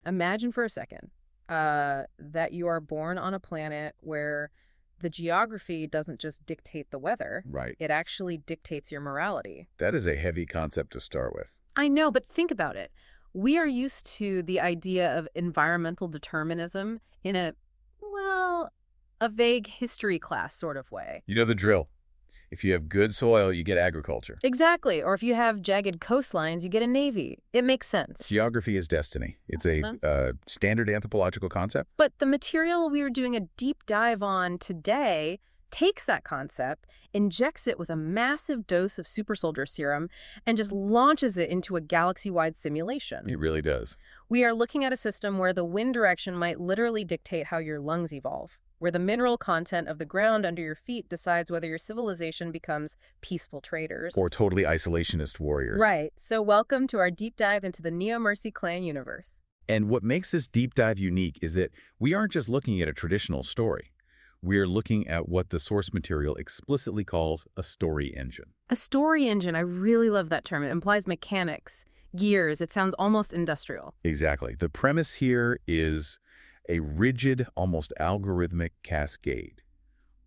Imagine for a second that you are born on a planet where the geography doesn't just dictate the weather. Right. It actually dictates your morality. That is a heavy concept to start with. I know, but think about it. We are used to the idea of environmental determinism in a vague history class sort of way. You know the drill. If you have good soil, you get agriculture. Exactly. Or if you have jagged coastlines, you get a navy. It makes sense. Geography is destiny. It's a standard anthropological concept. But the material we are doing a deep dive on today takes that concept, injects it with a massive dose of super soldier serum, and just launches it into a galaxy-wide simulation. It really does. We are looking at a system where the wind direction might literally dictate how your lungs evolve, where the mineral content of the ground under your feet decides whether your civilization becomes peaceful traders. Or totally isolationist warriors. Right. So welcome to our deep dive into the NeoMercy Clan Universe. And what makes this deep dive unique is that we aren't just looking at a traditional story. We're looking at what the source material explicitly calls a story engine. A story engine, I really love that term. It implies mechanics, gears. It sounds almost industrial. Exactly. The premise here is a rigid, almost algorithmic cascade.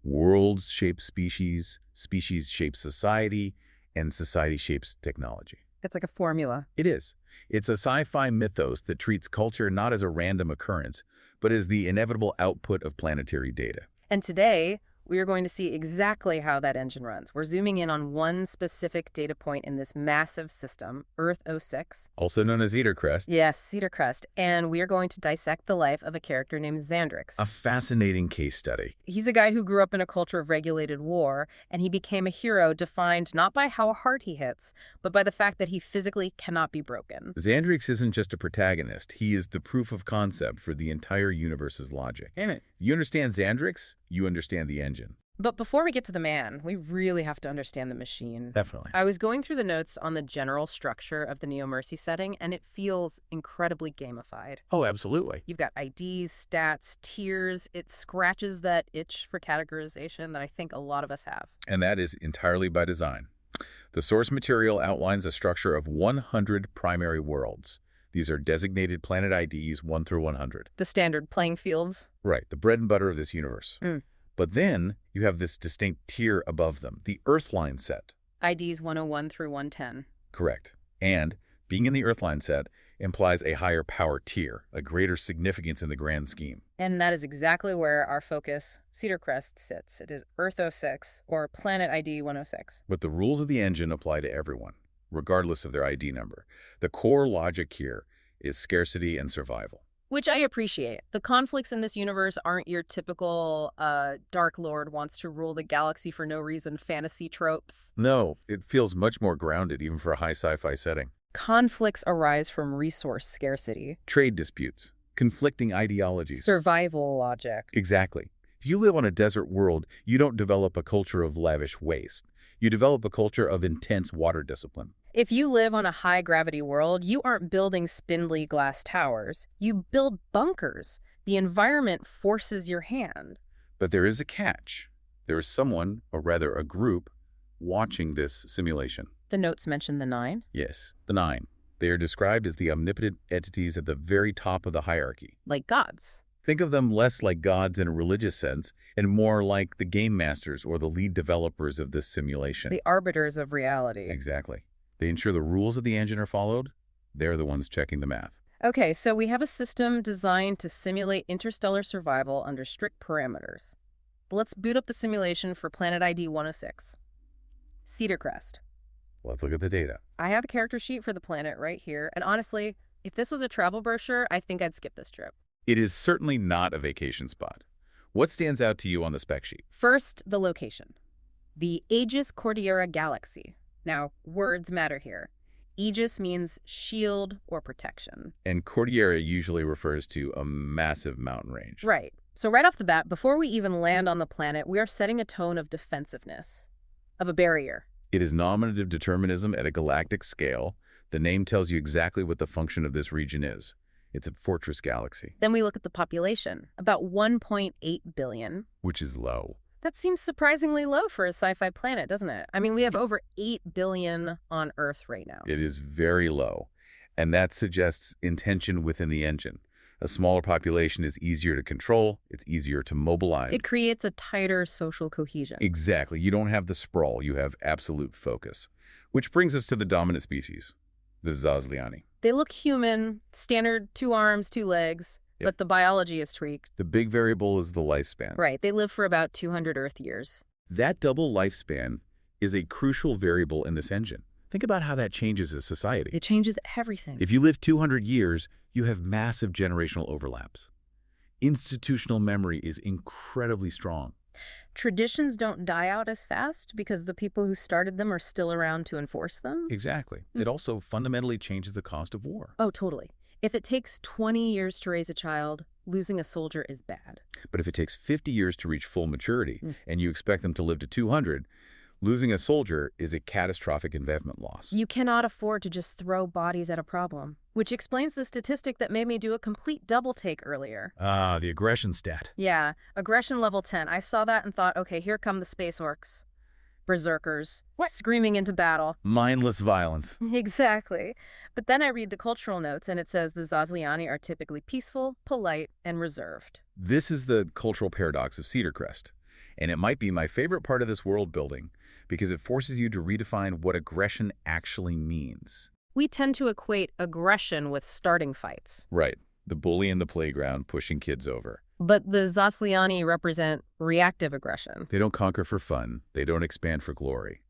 Worlds shape species, species shape society, and society shapes technology. It's like a formula. It is. It's a sci-fi mythos that treats culture not as a random occurrence, but as the inevitable output of planetary data. And today, we are going to see exactly how that engine runs. We're zooming in on one specific data point in this massive system, Earth 06. Also known as Cedarcrest. Yes, Cedarcrest. And we are going to dissect the life of a character named Zandrix. A fascinating case study. He's a guy who grew up in a culture of regulated war, and he became a hero defined not by how hard he hits, but by the fact that he physically cannot be broken. Zandrix isn't just a protagonist. He is the proof of concept for the entire universe's logic. And if you understand Zandrix, you understand the engine. But before we get to the man, we really have to understand the machine. Definitely. I was going through the notes on the general structure of the NeoMercy setting, and it feels incredibly gamified. Oh, absolutely. You've got IDs, stats, tiers. It scratches that itch for categorization that I think a lot of us have. And that is entirely by design. The source material outlines a structure of 100 primary worlds. These are designated planet IDs 1 through 100. The standard playing fields. Right, the bread and butter of this universe. But then you have this distinct tier above them, the Earthline set. IDs 101 through 110. Correct. And being in the Earthline set implies a higher power tier, a greater significance in the grand scheme. And that is exactly where our focus, Cedarcrest, sits. It is Earth 06, or Planet ID 106. But the rules of the engine apply to everyone, regardless of their ID number. The core logic here is scarcity and survival. Which I appreciate. The conflicts in this universe aren't your typical Dark Lord wants to rule the galaxy for no reason fantasy tropes. No, it feels much more grounded even for a high sci-fi setting. Conflicts arise from resource scarcity. Trade disputes, conflicting ideologies. Survival logic. Exactly. If you live on a desert world, you don't develop a culture of lavish waste. You develop a culture of intense water discipline. If you live on a high-gravity world, you aren't building spindly glass towers. You build bunkers. The environment forces your hand. But there is a catch. There is someone, or rather a group, watching this simulation. The notes mention the 9? Yes, the 9. They are described as the omnipotent entities at the very top of the hierarchy. Like gods. Think of them less like gods in a religious sense and more like the game masters or the lead developers of this simulation. The arbiters of reality. Exactly. They ensure the rules of the engine are followed. They're the ones checking the math. Okay, so we have a system designed to simulate interstellar survival under strict parameters. Let's boot up the simulation for Planet ID 106. Cedarcrest. Let's look at the data. I have a character sheet for the planet right here, and honestly, if this was a travel brochure, I think I'd skip this trip. It is certainly not a vacation spot. What stands out to you on the spec sheet? First, the location. The Aegis Cordillera Galaxy. Now, words matter here. Aegis means shield or protection. And Cordillera usually refers to a massive mountain range. Right. So right off the bat, before we even land on the planet, we are setting a tone of defensiveness, of a barrier. It is nominative determinism at a galactic scale. The name tells you exactly what the function of this region is. It's a fortress galaxy. Then we look at the population, about 1.8 billion. Which is low. That seems surprisingly low for a sci-fi planet, doesn't it? I mean, we have over 8 billion on Earth right now. It is very low, and that suggests intention within the engine. A smaller population is easier to control, it's easier to mobilize. It creates a tighter social cohesion. Exactly. You don't have the sprawl, you have absolute focus. Which brings us to the dominant species, the Zaslyani. They look human, standard 2 arms, 2 legs, but the biology is tweaked. The big variable is the lifespan. Right, they live for about 200 Earth years. That double lifespan is a crucial variable in this engine. Think about how that changes a society. It changes everything. If you live 200 years, you have massive generational overlaps. Institutional memory is incredibly strong. Traditions don't die out as fast because the people who started them are still around to enforce them? Exactly. It also fundamentally changes the cost of war. Oh, totally. If it takes 20 years to raise a child, losing a soldier is bad. But if it takes 50 years to reach full maturity, and you expect them to live to 200, losing a soldier is a catastrophic investment loss. You cannot afford to just throw bodies at a problem, which explains the statistic that made me do a complete double take earlier. Ah, the aggression stat. Yeah, aggression level 10. I saw that and thought, okay, here come the space orcs. Berserkers. Screaming into battle. Mindless violence. Exactly. But then I read the cultural notes and it says the Zaslyani are typically peaceful, polite, and reserved. This is the cultural paradox of Cedarcrest. And it might be my favorite part of this world building because it forces you to redefine what aggression actually means. We tend to equate aggression with starting fights. Right. The bully in the playground pushing kids over. But the Zaslyani represent reactive aggression. They don't conquer for fun. They don't expand for glory.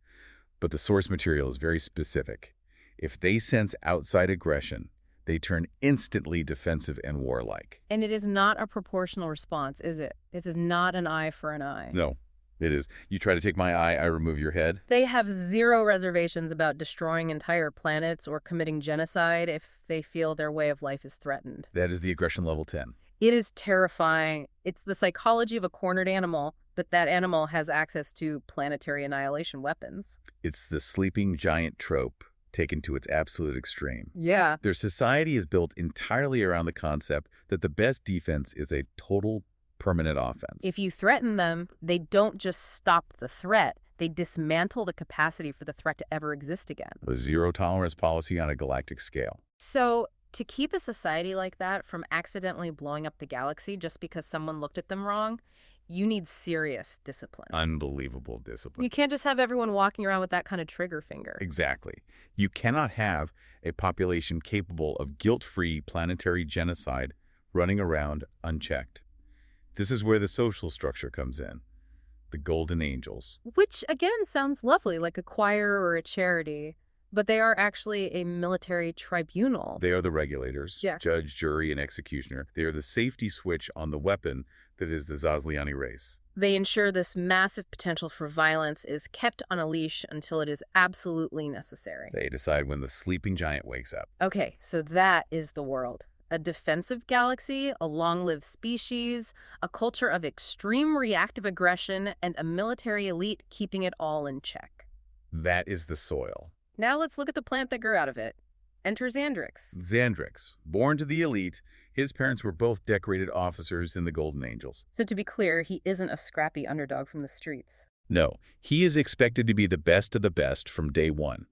But the source material is very specific. If they sense outside aggression, they turn instantly defensive and warlike. And it is not a proportional response, is it? It is not an eye for an eye. No, it is. You try to take my eye, I remove your head. They have zero reservations about destroying entire planets or committing genocide if they feel their way of life is threatened. That is the aggression level 10. It is terrifying. It's the psychology of a cornered animal, but that animal has access to planetary annihilation weapons. It's the sleeping giant trope taken to its absolute extreme. Yeah. Their society is built entirely around the concept that the best defense is a total permanent offense. If you threaten them, they don't just stop the threat. They dismantle the capacity for the threat to ever exist again. A zero-tolerance policy on a galactic scale. So, to keep a society like that from accidentally blowing up the galaxy just because someone looked at them wrong, you need serious discipline. Unbelievable discipline. You can't just have everyone walking around with that kind of trigger finger. Exactly. You cannot have a population capable of guilt-free planetary genocide running around unchecked. This is where the social structure comes in. The Golden Angels. Which, again, sounds lovely, like a choir or a charity. But they are actually a military tribunal. They are the regulators, Yeah. judge, jury, and executioner. They are the safety switch on the weapon that is the Zaslyani race. They ensure this massive potential for violence is kept on a leash until it is absolutely necessary. They decide when the sleeping giant wakes up. Okay, so that is the world. A defensive galaxy, a long-lived species, a culture of extreme reactive aggression, and a military elite keeping it all in check. That is the soil. Now let's look at the plant that grew out of it. Enter Zandrix. Zandrix, born to the elite, his parents were both decorated officers in the Golden Angels. So to be clear, he isn't a scrappy underdog from the streets. No, he is expected to be the best of the best from day one.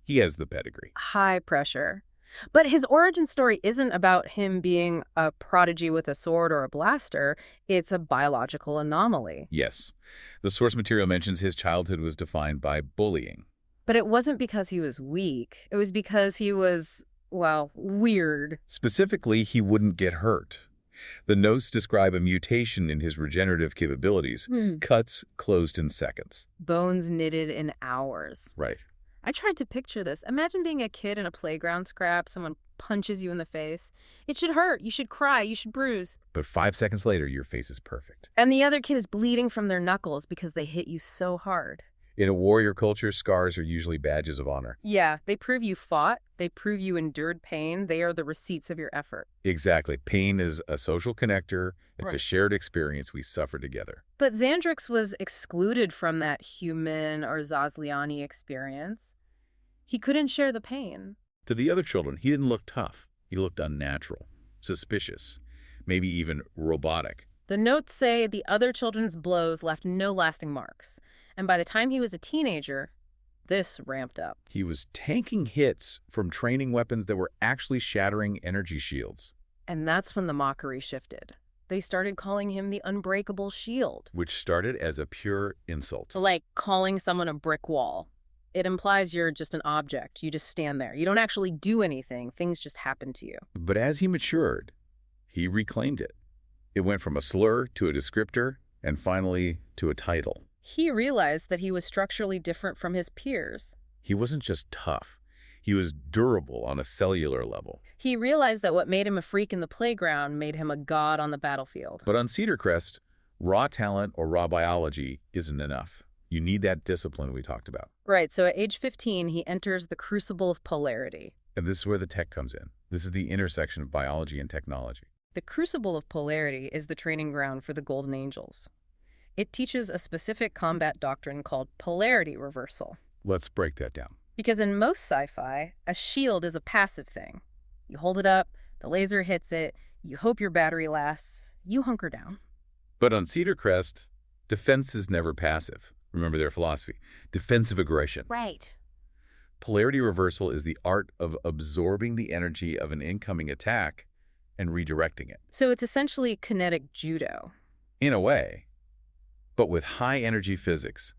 He has the pedigree. High pressure. But his origin story isn't about him being a prodigy with a sword or a blaster. It's a biological anomaly. Yes, the source material mentions his childhood was defined by bullying. But it wasn't because he was weak. It was because he was, well, weird. Specifically, he wouldn't get hurt. The notes describe a mutation in his regenerative capabilities. Cuts closed in seconds. Bones knitted in hours. Right. I tried to picture this. Imagine being a kid in a playground scrap. Someone punches you in the face. It should hurt. You should cry. You should bruise. But 5 seconds later, your face is perfect. And the other kid is bleeding from their knuckles because they hit you so hard. In a warrior culture, scars are usually badges of honor. Yeah, they prove you fought. They prove you endured pain. They are the receipts of your effort. Exactly. Pain is a social connector. It's a Right. shared experience we suffer together. But Zandrix was excluded from that human or Zaslyani experience. He couldn't share the pain. To the other children, he didn't look tough. He looked unnatural, suspicious, maybe even robotic. The notes say the other children's blows left no lasting marks. And by the time he was a teenager, this ramped up. He was tanking hits from training weapons that were actually shattering energy shields. And that's when the mockery shifted. They started calling him the Unbreakable Shield. which started as a pure insult. Like calling someone a brick wall. It implies you're just an object. You just stand there. You don't actually do anything. Things just happen to you. But as he matured, he reclaimed it. It went from a slur to a descriptor, and finally to a title. He realized that he was structurally different from his peers. He wasn't just tough. He was durable on a cellular level. He realized that what made him a freak in the playground made him a god on the battlefield. But on Cedarcrest, raw talent or raw biology isn't enough. You need that discipline we talked about. Right, so at age 15, he enters the crucible of polarity. And this is where the tech comes in. This is the intersection of biology and technology. The crucible of polarity is the training ground for the Golden Angels. It teaches a specific combat doctrine called polarity reversal. Let's break that down. Because in most sci-fi, a shield is a passive thing. You hold it up, the laser hits it, you hope your battery lasts, you hunker down. But on Cedarcrest, defense is never passive. Remember their philosophy. Defensive aggression. Right. Polarity reversal is the art of absorbing the energy of an incoming attack and redirecting it. So it's essentially kinetic judo. In a way, but with high-energy physics.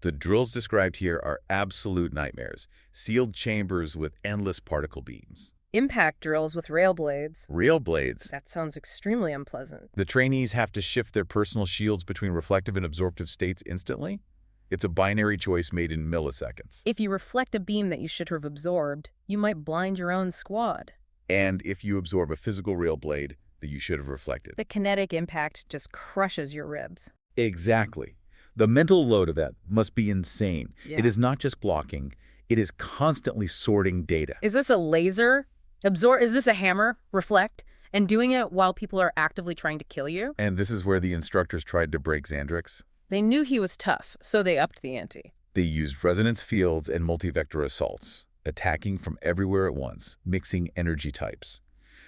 The drills described here are absolute nightmares, sealed chambers with endless particle beams. Impact drills with rail blades. Rail blades. That sounds extremely unpleasant. The trainees have to shift their personal shields between reflective and absorptive states instantly. It's a binary choice made in milliseconds. If you reflect a beam that you should have absorbed, you might blind your own squad. And if you absorb a physical rail blade that you should have reflected. The kinetic impact just crushes your ribs. Exactly. The mental load of that must be insane. Yeah. It is not just blocking, it is constantly sorting data. Is this a laser? Is this a hammer? Reflect? And doing it while people are actively trying to kill you? And this is where the instructors tried to break Zandrix. They knew he was tough, so they upped the ante. They used resonance fields and multivector assaults, attacking from everywhere at once, mixing energy types.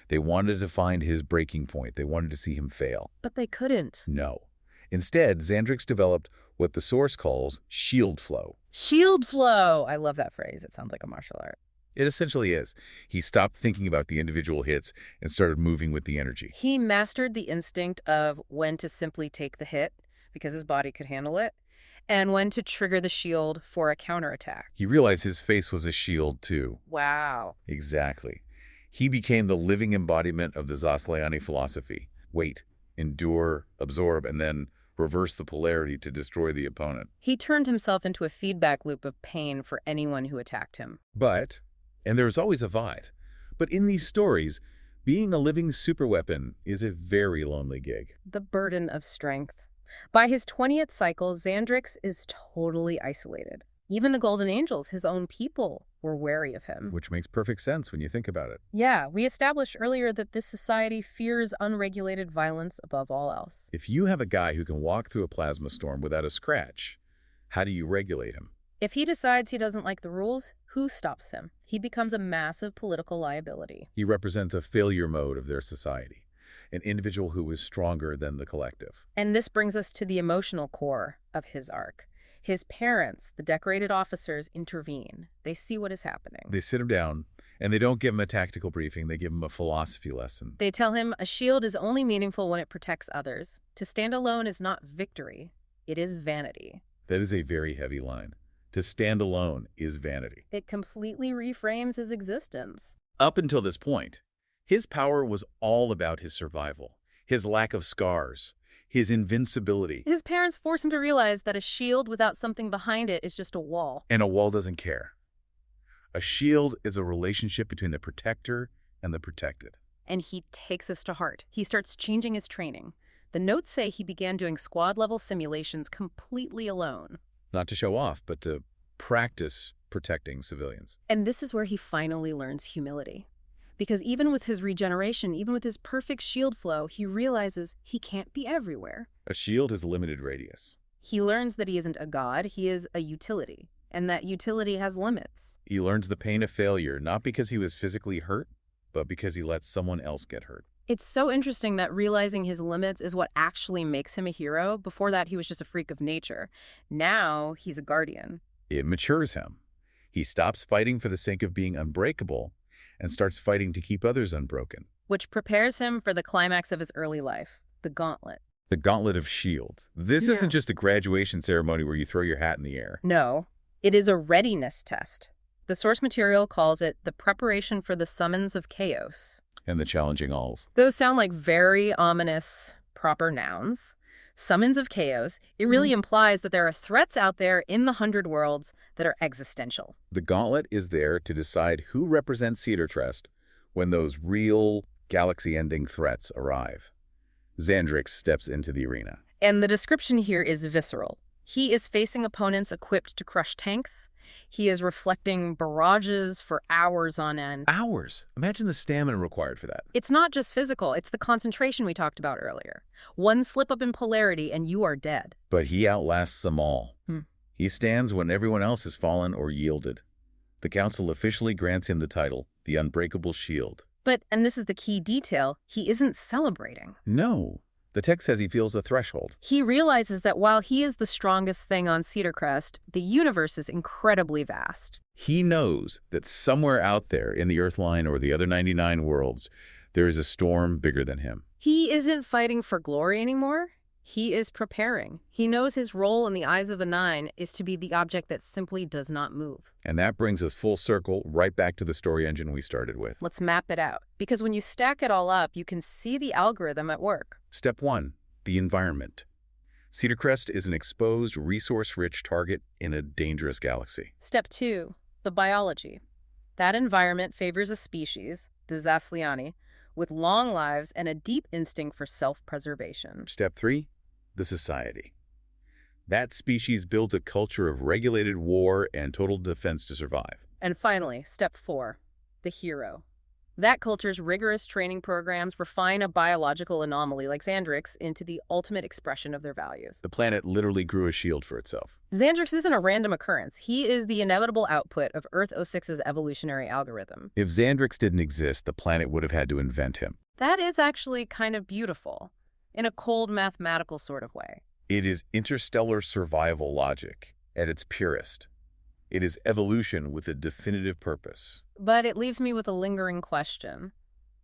They wanted to find his breaking point. They wanted to see him fail. But they couldn't. No. Instead, Zandrix developed what the source calls shield flow. Shield flow! I love that phrase. It sounds like a martial art. It essentially is. He stopped thinking about the individual hits and started moving with the energy. He mastered the instinct of when to simply take the hit, because his body could handle it, and when to trigger the shield for a counterattack. He realized his face was a shield, too. Wow. Exactly. He became the living embodiment of the Zaslyani philosophy. Wait, endure, absorb, and then reverse the polarity to destroy the opponent. He turned himself into a feedback loop of pain for anyone who attacked him. But, and there's always a vibe, but in these stories, being a living superweapon is a very lonely gig. The burden of strength. By his 20th cycle, Zandrix is totally isolated. Even the Golden Angels, his own people, were wary of him. Which makes perfect sense when you think about it. Yeah, we established earlier that this society fears unregulated violence above all else. If you have a guy who can walk through a plasma storm without a scratch, how do you regulate him? If he decides he doesn't like the rules, who stops him? He becomes a massive political liability. He represents a failure mode of their society, an individual who is stronger than the collective. And this brings us to the emotional core of his arc. His parents, the decorated officers, intervene. They see what is happening. They sit him down, and they don't give him a tactical briefing. They give him a philosophy lesson. They tell him a shield is only meaningful when it protects others. To stand alone is not victory. It is vanity. That is a very heavy line. To stand alone is vanity. It completely reframes his existence. Up until this point, his power was all about his survival, his lack of scars, his invincibility. His parents force him to realize that a shield without something behind it is just a wall. And a wall doesn't care. A shield is a relationship between the protector and the protected. And he takes this to heart. He starts changing his training. The notes say he began doing squad-level simulations completely alone. Not to show off, but to practice protecting civilians. And this is where he finally learns humility. Because even with his regeneration, even with his perfect shield flow, he realizes he can't be everywhere. A shield has a limited radius. He learns that he isn't a god, he is a utility, and that utility has limits. He learns the pain of failure, not because he was physically hurt, but because he let someone else get hurt. It's so interesting that realizing his limits is what actually makes him a hero. Before that, he was just a freak of nature. Now, he's a guardian. It matures him. He stops fighting for the sake of being unbreakable and starts fighting to keep others unbroken. which prepares him for the climax of his early life, the gauntlet. The Gauntlet of Shield. This isn't just a graduation ceremony where you throw your hat in the air. No, it is a readiness test. The source material calls it the preparation for the summons of chaos. And the challenging alls. Those sound like very ominous, proper nouns. Summons of chaos, it really implies that there are threats out there in the 100 worlds that are existential. The Gauntlet is there to decide who represents Cedarcrest when those real galaxy-ending threats arrive. Zandrix steps into the arena. And the description here is visceral. He is facing opponents equipped to crush tanks. He is reflecting barrages for hours on end. Hours? Imagine the stamina required for that. It's not just physical, it's the concentration we talked about earlier. One slip up in polarity and you are dead. But he outlasts them all. He stands when everyone else has fallen or yielded. The Council officially grants him the title, the Unbreakable Shield. But, and this is the key detail, he isn't celebrating. No. The text says he feels the threshold. He realizes that while he is the strongest thing on Cedarcrest, the universe is incredibly vast. He knows that somewhere out there in the Earthline or the other 99 worlds, there is a storm bigger than him. He isn't fighting for glory anymore. He is preparing. He knows his role in the eyes of the Nine is to be the object that simply does not move. And that brings us full circle right back to the story engine we started with. Let's map it out. Because when you stack it all up, you can see the algorithm at work. Step 1, the environment. Cedarcrest is an exposed, resource-rich target in a dangerous galaxy. Step 2, the biology. That environment favors a species, the Zaslyani, with long lives and a deep instinct for self-preservation. Step 3, the society. That species builds a culture of regulated war and total defense to survive. And finally, step 4, the hero. That culture's rigorous training programs refine a biological anomaly like Zandrix into the ultimate expression of their values. The planet literally grew a shield for itself. Zandrix isn't a random occurrence. He is the inevitable output of Earth 06's evolutionary algorithm. If Zandrix didn't exist, the planet would have had to invent him. That is actually kind of beautiful, in a cold mathematical sort of way. It is interstellar survival logic at its purest. It is evolution with a definitive purpose. But it leaves me with a lingering question.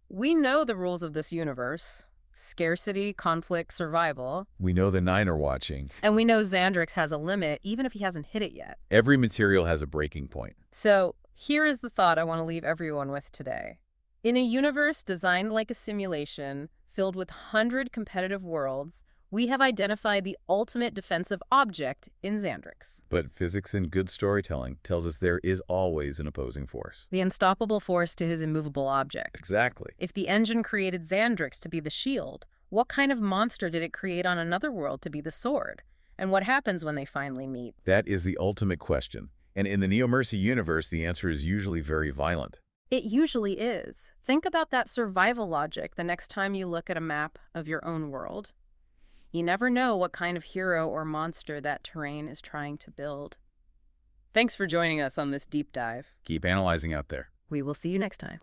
We know the rules of this universe. Scarcity, conflict, survival. We know the Nine are watching. And we know Zandrix has a limit, even if he hasn't hit it yet. Every material has a breaking point. So, here is the thought I want to leave everyone with today. In a universe designed like a simulation, filled with 100 competitive worlds, we have identified the ultimate defensive object in Zandrix. But physics and good storytelling tells us there is always an opposing force. The unstoppable force to his immovable object. Exactly. If the engine created Zandrix to be the shield, what kind of monster did it create on another world to be the sword? And what happens when they finally meet? That is the ultimate question. And in the NeoMercy universe, the answer is usually very violent. It usually is. Think about that survival logic the next time you look at a map of your own world. You never know what kind of hero or monster that terrain is trying to build. Thanks for joining us on this deep dive. Keep analyzing out there. We will see you next time.